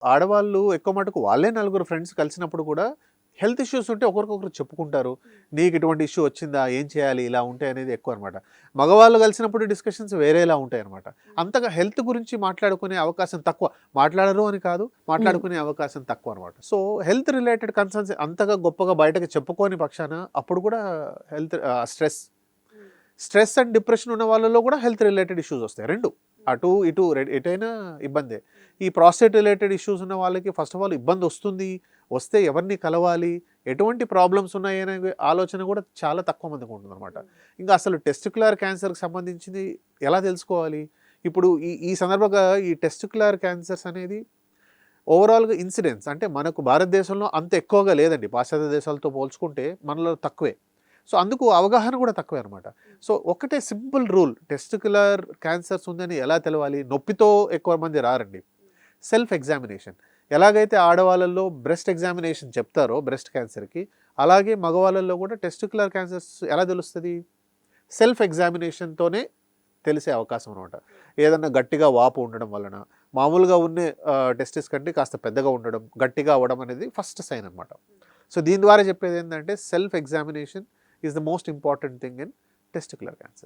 ఆడవాళ్ళు ఎక్కువ మటుకు వాళ్ళే నలుగురు ఫ్రెండ్స్ కలిసినప్పుడు కూడా హెల్త్ ఇష్యూస్ ఉంటే ఒకరికొకరు చెప్పుకుంటారు. నీకు ఇటువంటి ఇష్యూ వచ్చిందా? ఏం చేయాలి? ఇలా ఉంటాయి అనేది ఎక్కువ అనమాట. మగవాళ్ళు కలిసినప్పుడు డిస్కషన్స్ వేరేలా ఉంటాయన్నమాట. అంతగా హెల్త్ గురించి మాట్లాడుకునే అవకాశం తక్కువ. మాట్లాడరు అని కాదు, హ్మ్. మాట్లాడుకునే అవకాశం తక్కువ అనమాట. సో, హెల్త్ రిలేటెడ్ కన్సర్న్స్ అంతగా గొప్పగా బయటకి చెప్పుకోని పక్షాన అప్పుడు కూడా హెల్త్ స్ట్రెస్ అండ్ డిప్రెషన్ ఉన్న వాళ్ళలో కూడా హెల్త్ రిలేటెడ్ ఇష్యూస్ వస్తాయి. 2 అటు ఇటు ఎటైనా ఇబ్బందే. ఈ ప్రాస్టేట్ రిలేటెడ్ ఇష్యూస్ ఉన్న వాళ్ళకి ఫస్ట్ ఆఫ్ ఆల్ ఇబ్బంది వస్తుంది. వస్తే ఎవరిని కలవాలి? ఎటువంటి ప్రాబ్లమ్స్ ఉన్నాయనే ఆలోచన కూడా చాలా తక్కువ మందికి ఉంటుందన్నమాట. ఇంకా అసలు టెస్టిక్యులర్ క్యాన్సర్‌కి సంబంధించింది ఎలా తెలుసుకోవాలి? ఇప్పుడు ఈ ఈ సందర్భంగా ఈ టెస్టిక్యులర్ క్యాన్సర్స్ అనేది ఓవరాల్‌గా ఇన్సిడెన్స్ అంటే మనకు భారతదేశంలో అంత ఎక్కువగా లేదండి. పాశ్చాత్య దేశాలతో పోల్చుకుంటే మనలో తక్కువే. సో, అందుకు అవగాహన కూడా తక్కువే అనమాట. సో, ఒకటే సింపుల్ రూల్ టెస్టిక్యులర్ క్యాన్సర్స్ ఉందని ఎలా తెలవాలి? నొప్పితో ఎక్కువ మంది రారండి. Self examination. ఎలాగైతే ఆడవాళ్ళలో బ్రెస్ట్ ఎగ్జామినేషన్ చెప్తారో బ్రెస్ట్ క్యాన్సర్‌కి, అలాగే మగవాళ్ళలో కూడా టెస్టిక్యులర్ క్యాన్సర్స్ ఎలా తెలుస్తది? సెల్ఫ్ ఎగ్జామినేషన్‌తోనే తెలిసే అవకాశం అనమాట. ఏదన్నా గట్టిగా వాపు ఉండడం వలన, మామూలుగా ఉన్నే టెస్టిస్ కంటే కాస్త పెద్దగా ఉండడం, గట్టిగా అవ్వడం అనేది ఫస్ట్ సైన్ అనమాట. సో, దీని ద్వారా చెప్పేదేంటంటే self examination is the most important thing in testicular cancer.